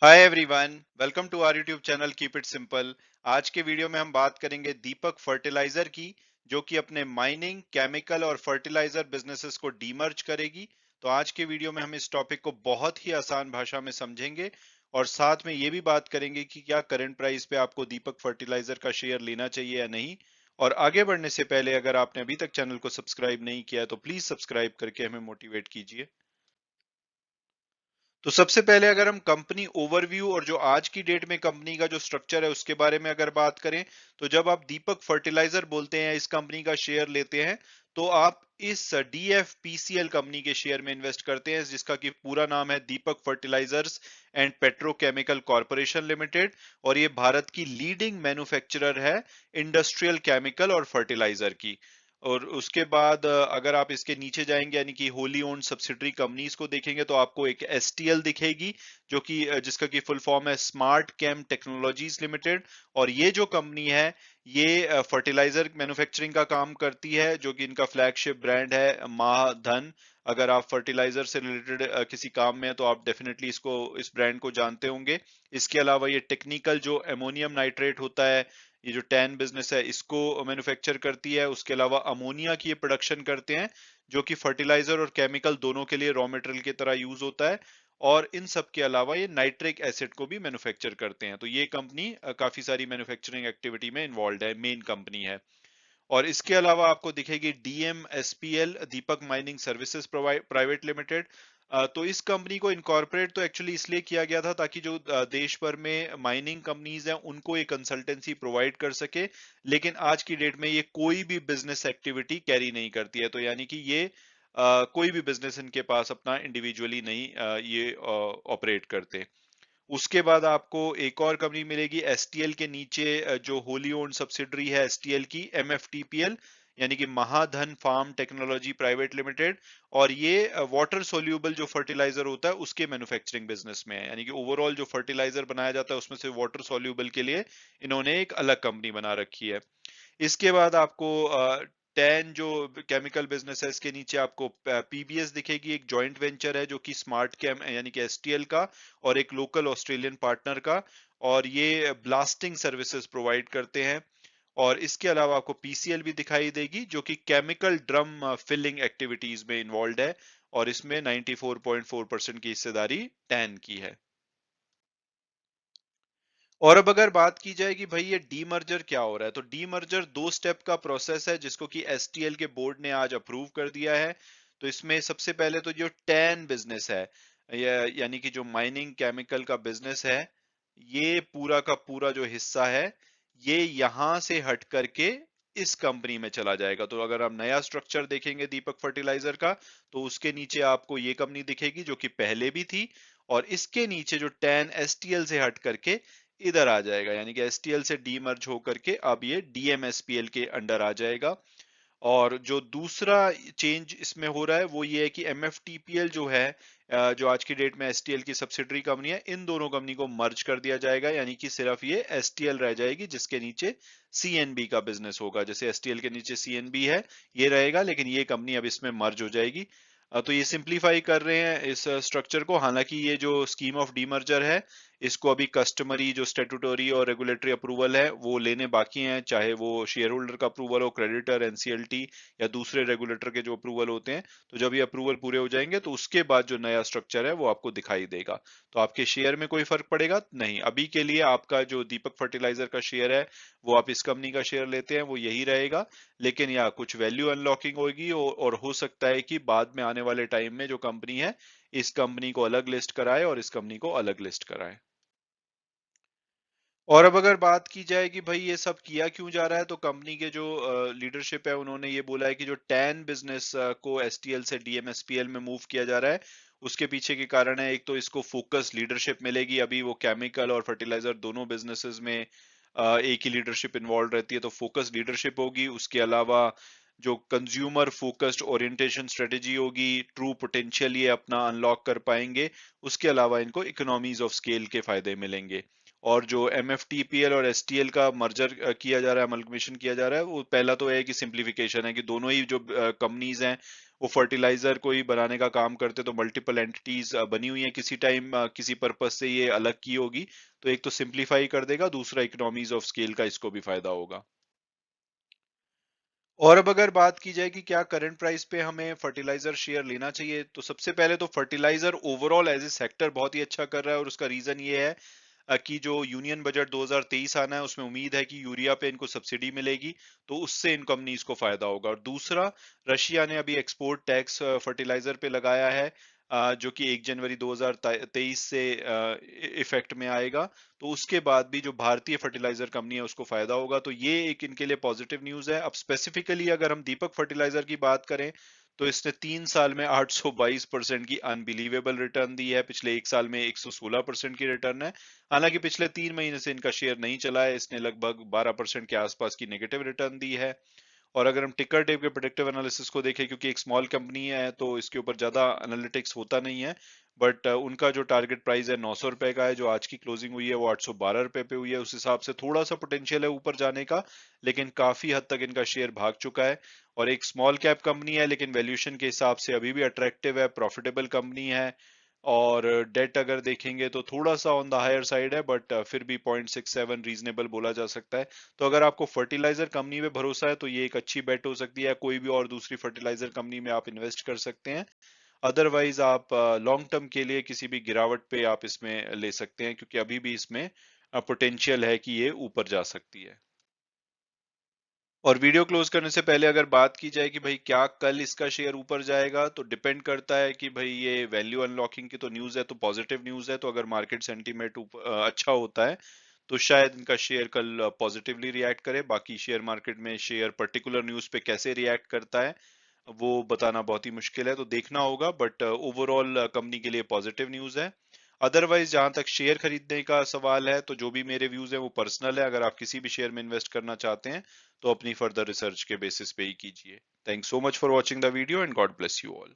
Hi everyone, welcome to our YouTube channel keep it simple. आज के video में हम बात करेंगे दीपक फर्टिलाइजर की, जो कि अपने माइनिंग, केमिकल और फर्टिलाइजर बिजनेसेस को डीमर्ज करेगी। तो आज के वीडियो में हम इस टॉपिक को बहुत ही आसान भाषा में समझेंगे और साथ में ये भी बात करेंगे कि क्या करंट प्राइस पे आपको दीपक फर्टिलाइजर का शेयर लेना चाहिए या नहीं। और आगे बढ़ने से पहले अगर आपने अभी तक चैनल को सब्सक्राइब नहीं किया है तो प्लीज सब्सक्राइब करके हमें मोटिवेट कीजिए। तो सबसे पहले अगर हम कंपनी ओवरव्यू और जो आज की डेट में कंपनी का जो स्ट्रक्चर है उसके बारे में अगर बात करें, तो जब आप दीपक फर्टिलाइजर बोलते हैं, इस कंपनी का शेयर लेते हैं, तो आप इस डीएफपीसीएल कंपनी के शेयर में इन्वेस्ट करते हैं, जिसका कि पूरा नाम है Deepak fertilisers and petrochemical corporation limited. और ये भारत की लीडिंग मैन्युफैक्चरर है इंडस्ट्रियल केमिकल और फर्टिलाइजर की। और उसके बाद अगर आप इसके नीचे जाएंगे यानी कि होली ओन्ड सब्सिडरी कंपनीज को देखेंगे, तो आपको एक एसटीएल दिखेगी, जो कि जिसका की फुल फॉर्म है स्मार्ट केम टेक्नोलॉजीज लिमिटेड। और ये जो कंपनी है, ये फर्टिलाइजर मैन्युफैक्चरिंग का काम करती है, जो कि इनका फ्लैगशिप ब्रांड है महाधन। अगर आप फर्टिलाइजर से रिलेटेड किसी काम में है तो आप डेफिनेटली इस ब्रांड को जानते होंगे। इसके अलावा ये टेक्निकल जो एमोनियम नाइट्रेट होता है, ये जो टैन बिजनेस है, इसको मैन्युफैक्चर करती है। उसके अलावा अमोनिया की ये प्रोडक्शन करते हैं, जो कि फर्टिलाइजर और केमिकल दोनों के लिए रॉ मटेरियल की तरह यूज होता है। और इन सब के अलावा ये नाइट्रिक एसिड को भी मैन्युफैक्चर करते हैं। तो ये कंपनी काफी सारी मैन्युफैक्चरिंग एक्टिविटी में इन्वॉल्व है, मेन कंपनी है। और इसके अलावा आपको दिखेगी डीएमएसपीएल, दीपक माइनिंग सर्विसेज प्राइवेट लिमिटेड। तो इस कंपनी को इनकॉर्पोरेट तो एक्चुअली इसलिए किया गया था ताकि जो देश भर में माइनिंग कंपनीज हैं उनको ये कंसल्टेंसी प्रोवाइड कर सके। लेकिन आज की डेट में ये कोई भी बिजनेस एक्टिविटी कैरी नहीं करती है, तो यानी कि ये कोई भी बिजनेस इनके पास अपना इंडिविजुअली नहीं ये ऑपरेट करते। उसके बाद आपको एक और कंपनी मिलेगी एसटीएल के नीचे, जो होली ओन्ड सब्सिडरी है एसटीएल की, एमएफटीपीएल, यानी कि महाधन फार्म टेक्नोलॉजी प्राइवेट लिमिटेड। और ये वाटर सोल्यूबल जो फर्टिलाइजर होता है उसके मैन्युफैक्चरिंग बिजनेस में है, यानी कि ओवरऑल जो फर्टिलाइजर बनाया जाता है उसमें से वाटर सोल्यूबल के लिए इन्होंने एक अलग कंपनी बना रखी है। इसके बाद आपको टैन जो केमिकल बिजनेस है, इसके नीचे आपको पीबीएस दिखेगी, एक जॉइंट वेंचर है जो कि स्मार्ट कैम यानी कि एसटीएल का और एक लोकल ऑस्ट्रेलियन पार्टनर का। और ये ब्लास्टिंग सर्विसेज प्रोवाइड करते हैं। और इसके अलावा आपको पीसीएल भी दिखाई देगी, जो कि केमिकल ड्रम फिलिंग एक्टिविटीज में इन्वॉल्व है। और इसमें 94.4% की हिस्सेदारी टैन की है। और अब अगर बात की जाए कि भाई ये डीमर्जर क्या हो रहा है, तो डीमर्जर दो स्टेप का प्रोसेस है जिसको कि एसटीएल के बोर्ड ने आज अप्रूव कर दिया है। तो इसमें सबसे पहले तो जो टैन बिजनेस है, यानी कि जो माइनिंग केमिकल का बिजनेस है, ये पूरा का पूरा जो हिस्सा है, ये यहां से हट करके इस कंपनी में चला जाएगा। तो अगर आप नया स्ट्रक्चर देखेंगे दीपक फर्टिलाइजर का, तो उसके नीचे आपको ये कंपनी दिखेगी जो कि पहले भी थी। और इसके नीचे जो टैन एसटीएल से हट करके इधर आ जाएगा, यानी कि एसटीएल से डीमर्ज होकर के अब ये डीएमएसपीएल के अंडर आ जाएगा। और जो दूसरा चेंज इसमें हो रहा है वो ये है कि एमएफटीपीएल जो है, जो आज की डेट में एसटीएल की सब्सिडरी कंपनी है, इन दोनों कंपनी को मर्ज कर दिया जाएगा, यानी कि सिर्फ ये एसटीएल रह जाएगी, जिसके नीचे सीएनबी का बिजनेस होगा। जैसे एसटीएल के नीचे सीएनबी है, ये रहेगा, लेकिन ये कंपनी अब इसमें मर्ज हो जाएगी। तो ये सिंप्लीफाई कर रहे हैं इस स्ट्रक्चर को। हालांकि ये जो स्कीम ऑफ डीमर्जर है, इसको अभी कस्टमरी जो स्टेटूटरी और रेगुलेटरी अप्रूवल है वो लेने बाकी हैं, चाहे वो शेयर होल्डर का अप्रूवल हो, क्रेडिटर, एनसीएलटी या दूसरे रेगुलेटर के जो अप्रूवल होते हैं। तो जब ये अप्रूवल पूरे हो जाएंगे तो उसके बाद जो नया स्ट्रक्चर है वो आपको दिखाई देगा। तो आपके शेयर में कोई फर्क पड़ेगा नहीं। अभी के लिए आपका जो दीपक फर्टिलाइजर का शेयर है, वो आप इस कंपनी का शेयर लेते हैं वो यही रहेगा। लेकिन या कुछ वैल्यू अनलॉकिंग होगी और हो सकता है कि बाद में आने वाले टाइम में जो कंपनी है, इस कंपनी को अलग लिस्ट कराए और इस कंपनी को अलग लिस्ट कराए। और अब अगर बात की जाए कि भाई ये सब किया क्यों जा रहा है, तो कंपनी के जो लीडरशिप है उन्होंने ये बोला है कि जो टैन बिजनेस को एसटीएल से डीएमएसपीएल में मूव किया जा रहा है, उसके पीछे के कारण है, एक तो इसको फोकस लीडरशिप मिलेगी। अभी वो केमिकल और फर्टिलाइजर दोनों बिजनेसेस में एक ही लीडरशिप इन्वॉल्व रहती है, तो फोकस लीडरशिप होगी। उसके अलावा जो कंज्यूमर फोकस्ड ओरिएंटेशन स्ट्रेटेजी होगी, ट्रू पोटेंशियल ये अपना अनलॉक कर पाएंगे। उसके अलावा इनको इकोनॉमीज ऑफ स्केल के फायदे मिलेंगे। और जो MFTPL और STL का मर्जर किया जा रहा है, अमलगमेशन किया जा रहा है, वो पहला तो है कि सिंप्लीफिकेशन है कि दोनों ही जो कंपनीज हैं वो फर्टिलाइजर को ही बनाने का काम करते, तो मल्टीपल एंटिटीज बनी हुई है, किसी टाइम किसी पर्पज से ये अलग की होगी, तो एक तो सिंप्लीफाई कर देगा, दूसरा इकोनॉमीज ऑफ स्केल का इसको भी फायदा होगा। और अब अगर बात की जाए कि क्या करंट प्राइस पे हमें फर्टिलाइजर शेयर लेना चाहिए, तो सबसे पहले तो fertiliser overall as a sector बहुत ही अच्छा कर रहा है, और उसका रीजन ये है कि जो यूनियन बजट 2023 आना है उसमें उम्मीद है कि यूरिया पे इनको सब्सिडी मिलेगी, तो उससे इन कंपनीज को फायदा होगा। और दूसरा, रशिया ने अभी एक्सपोर्ट टैक्स फर्टिलाइजर पे लगाया है, जो कि 1 जनवरी 2023 से इफेक्ट में आएगा, तो उसके बाद भी जो भारतीय फर्टिलाइजर कंपनी है उसको फायदा होगा, तो ये एक इनके लिए पॉजिटिव न्यूज है। अब स्पेसिफिकली अगर हम दीपक फर्टिलाइजर की बात करें, तो इसने 3 साल में 822% की अनबिलीवेबल रिटर्न दी है, पिछले एक साल में 116% की रिटर्न है। हालांकि पिछले 3 महीने से इनका शेयर नहीं चला है, इसने लगभग 12% के आसपास की नेगेटिव रिटर्न दी है। और अगर हम टिकर टेप के प्रेडिक्टिव एनालिसिस को देखें, क्योंकि एक स्मॉल कंपनी है तो इसके ऊपर ज्यादा एनालिटिक्स होता नहीं है, बट उनका जो टारगेट प्राइस है 900 रुपए का है, जो आज की क्लोजिंग हुई है वो 812 रुपए पे हुई है, उस हिसाब से थोड़ा सा पोटेंशियल है ऊपर जाने का, लेकिन काफी हद तक इनका शेयर भाग चुका है। और एक स्मॉल कैप कंपनी है, लेकिन वैल्यूएशन के हिसाब से अभी भी अट्रैक्टिव है, प्रॉफिटेबल कंपनी है। और डेट अगर देखेंगे तो थोड़ा सा ऑन द हायर साइड है, बट फिर भी 0.67 रीजनेबल बोला जा सकता है। तो अगर आपको फर्टिलाइजर कंपनी में भरोसा है तो ये एक अच्छी बेट हो सकती है, कोई भी और दूसरी फर्टिलाइजर कंपनी में आप इन्वेस्ट कर सकते हैं। अदरवाइज आप लॉन्ग टर्म के लिए किसी भी गिरावट पे आप इसमें ले सकते हैं, क्योंकि अभी भी इसमें पोटेंशियल है कि ये ऊपर जा सकती है। और वीडियो क्लोज करने से पहले अगर बात की जाए कि भाई क्या कल इसका शेयर ऊपर जाएगा, तो डिपेंड करता है कि भाई ये वैल्यू अनलॉकिंग की तो न्यूज है, तो पॉजिटिव न्यूज है, तो अगर मार्केट सेंटीमेंट अच्छा होता है तो शायद इनका शेयर कल पॉजिटिवली रिएक्ट करे। बाकी शेयर मार्केट में शेयर पर्टिकुलर न्यूज पे कैसे रिएक्ट करता है वो बताना बहुत ही मुश्किल है, तो देखना होगा, बट ओवरऑल कंपनी के लिए पॉजिटिव न्यूज है। अदरवाइज जहां तक शेयर खरीदने का सवाल है, तो जो भी मेरे व्यूज है वो पर्सनल है, अगर आप किसी भी शेयर में इन्वेस्ट करना चाहते हैं तो अपनी फर्दर रिसर्च के बेसिस पे ही कीजिए। Thanks so much for watching the video and God bless you all.